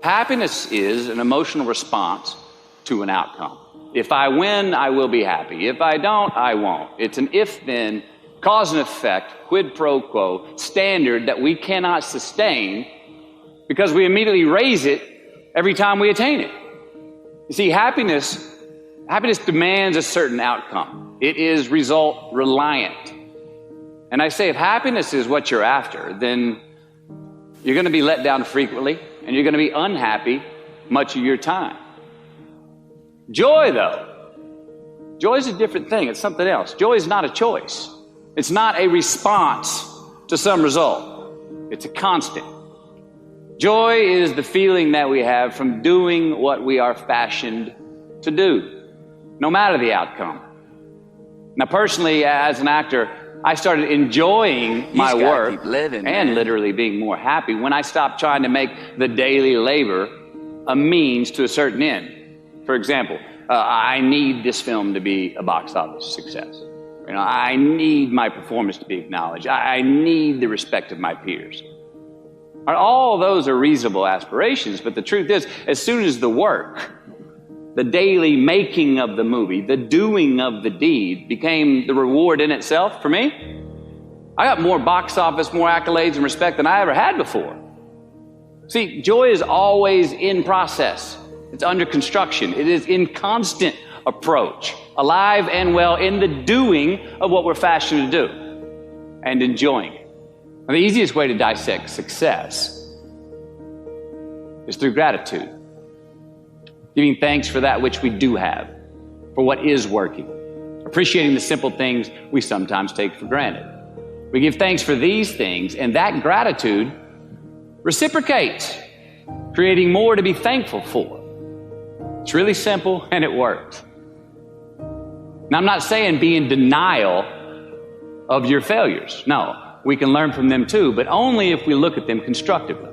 Happiness is an emotional response to an outcome. If I win, I will be happy. If I don't, I won't. It's an if-then, cause and effect, quid pro quo standard that we cannot sustain because we immediately raise it every time we attain it. You see, happiness demands a certain outcome. It is result reliant. And I say if happiness is what you're after, then you're going to be let down frequently and you're going to be unhappy much of your time. Joy, though, joy is a different thing. It's something else. Joy is not a choice. It's not a response to some result. It's a constant. Joy is the feeling that we have from doing what we are fashioned to do, no matter the outcome. Now, personally, as an actor, I started enjoying my work and literally being more happy when I stopped trying to make the daily labor a means to a certain end. For example, I need this film to be a box office success. You know, I need my performance to be acknowledged. I need the respect of my peers. All those are reasonable aspirations, but the truth is, as soon as the work, the daily making of the movie, the doing of the deed became the reward in itself for me, I got more box office, more accolades and respect than I ever had before. See, joy is always in process. It's under construction. It is in constant approach, alive and well in the doing of what we're fashioned to do and enjoying it. Now, the easiest way to dissect success is through gratitude. Giving thanks for that which we do have, for what is working. Appreciating the simple things we sometimes take for granted. We give thanks for these things, and that gratitude reciprocates, creating more to be thankful for. It's really simple, and it works. Now, I'm not saying be in denial of your failures. No, we can learn from them too, but only if we look at them constructively,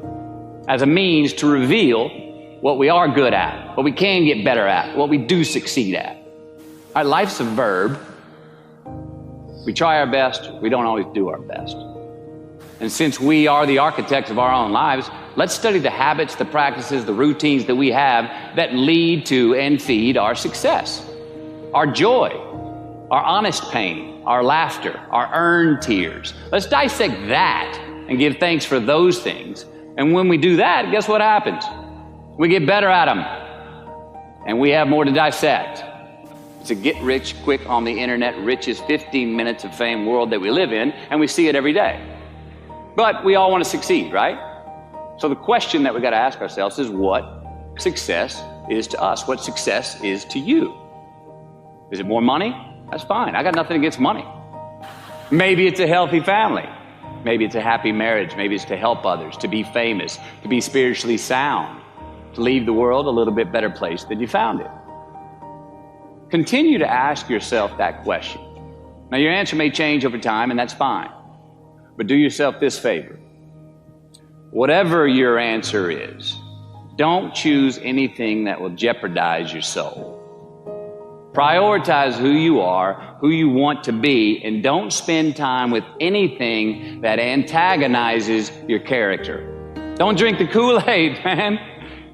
as a means to reveal what we are good at, what we can get better at, what we do succeed at. All right, life's a verb. We try our best, we don't always do our best. And since we are the architects of our own lives, let's study the habits, the practices, the routines that we have that lead to and feed our success, our joy, our honest pain, our laughter, our earned tears. Let's dissect that and give thanks for those things. And when we do that, guess what happens? We get better at them, and we have more to dissect. It's a get-rich-quick on the internet, richest 15 minutes of fame world that we live in, and we see it every day. But we all want to succeed, right? So the question that we got to ask ourselves is what success is to us, what success is to you. Is it more money? That's fine. I got nothing against money. Maybe it's a healthy family. Maybe it's a happy marriage. Maybe it's to help others, to be famous, to be spiritually sound, to leave the world a little bit better place than you found it. Continue to ask yourself that question. Now, your answer may change over time, and that's fine. But do yourself this favor. Whatever your answer is, don't choose anything that will jeopardize your soul. Prioritize who you are, who you want to be, and don't spend time with anything that antagonizes your character. Don't drink the Kool-Aid, man.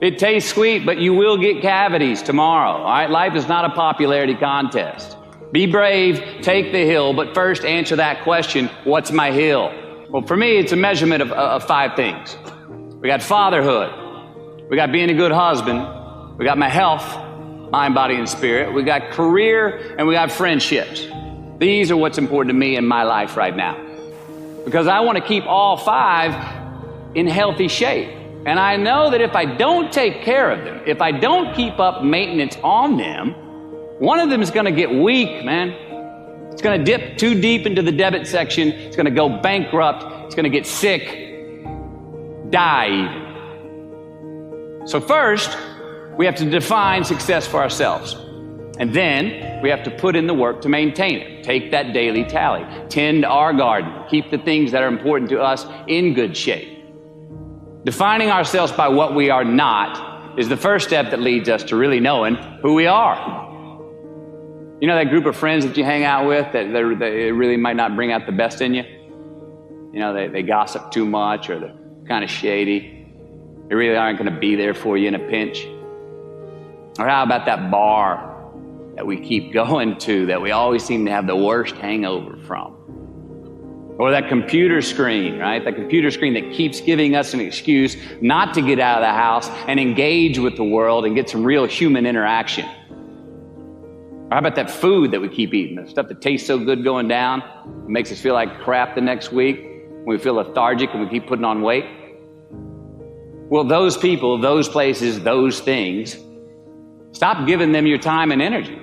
It tastes sweet, but you will get cavities tomorrow. All right, life is not a popularity contest. Be brave, take the hill, but first answer that question, what's my hill? Well, for me, it's a measurement of 5 things. We got fatherhood. We got being a good husband. We got my health, mind, body, and spirit. We got career, and we got friendships. These are what's important to me in my life right now. Because I want to keep all 5 in healthy shape. And I know that if I don't take care of them, if I don't keep up maintenance on them, one of them is going to get weak, man. It's going to dip too deep into the debit section. It's going to go bankrupt. It's going to get sick, die even. So first, we have to define success for ourselves. And then we have to put in the work to maintain it. Take that daily tally. Tend our garden. Keep the things that are important to us in good shape. Defining ourselves by what we are not is the first step that leads us to really knowing who we are. You know that group of friends that you hang out with that they really might not bring out the best in you? You know, they gossip too much or they're kind of shady. You They really aren't going to be there for you in a pinch. Or how about that bar that we keep going to that we always seem to have the worst hangover from? Or that computer screen, right? That computer screen that keeps giving us an excuse not to get out of the house and engage with the world and get some real human interaction. Or how about that food that we keep eating, the stuff that tastes so good going down, it makes us feel like crap the next week, when we feel lethargic and we keep putting on weight? Well, those people, those places, those things, stop giving them your time and energy.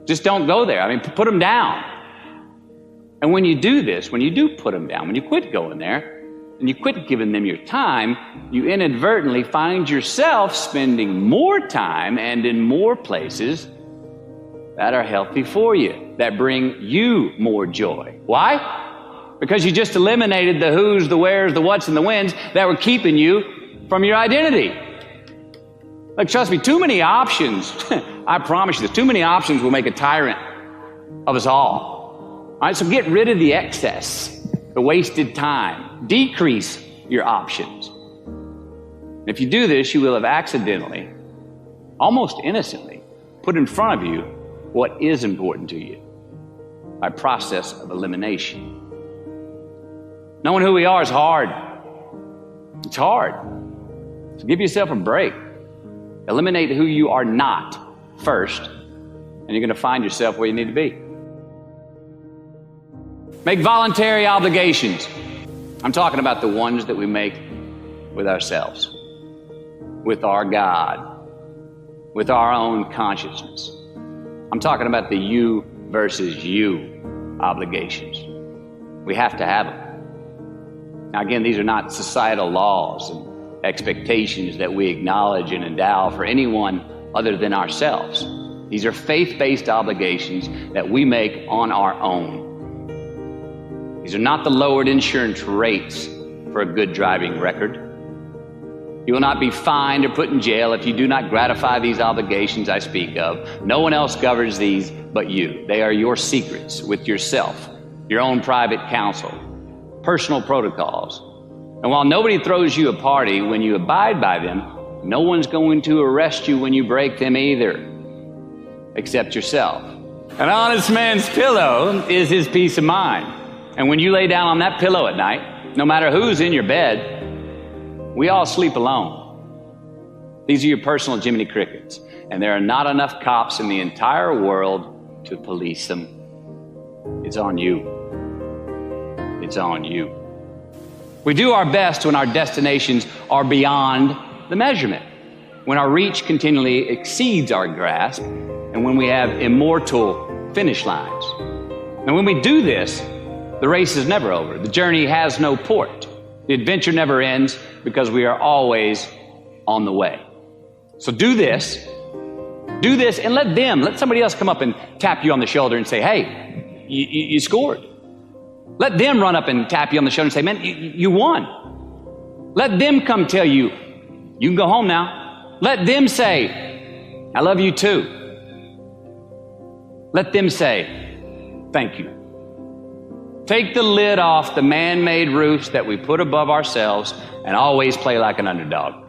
Just don't go there. I mean, put them down. And when you do this, when you do put them down, when you quit going there, and you quit giving them your time, you inadvertently find yourself spending more time and in more places that are healthy for you, that bring you more joy. Why? Because you just eliminated the who's, the where's, the what's, and the when's that were keeping you from your identity. Like, trust me, too many options, I promise you this, too many options will make a tyrant of us all. All right, so get rid of the excess, the wasted time. Decrease your options. If you do this, you will have accidentally, almost innocently, put in front of you what is important to you by process of elimination. Knowing who we are is hard. It's hard. So give yourself a break. Eliminate who you are not first, and you're going to find yourself where you need to be. Make voluntary obligations. I'm talking about the ones that we make with ourselves, with our God, with our own consciousness. I'm talking about the you versus you obligations. We have to have them. Now, again, these are not societal laws and expectations that we acknowledge and endow for anyone other than ourselves. These are faith-based obligations that we make on our own. These are not the lowered insurance rates for a good driving record. You will not be fined or put in jail if you do not gratify these obligations I speak of. No one else governs these but you. They are your secrets with yourself, your own private counsel, personal protocols. And while nobody throws you a party when you abide by them, no one's going to arrest you when you break them either, except yourself. An honest man's pillow is his peace of mind. And when you lay down on that pillow at night, no matter who's in your bed, we all sleep alone. These are your personal Jiminy Crickets, and there are not enough cops in the entire world to police them. It's on you. It's on you. We do our best when our destinations are beyond the measurement, when our reach continually exceeds our grasp, and when we have immortal finish lines. And when we do this, the race is never over. The journey has no port. The adventure never ends because we are always on the way. So do this, and let somebody else come up and tap you on the shoulder and say, hey, you scored. Let them run up and tap you on the shoulder and say, man, you won. Let them come tell you, you can go home now. Let them say, I love you too. Let them say, thank you. Take the lid off the man-made roofs that we put above ourselves and always play like an underdog.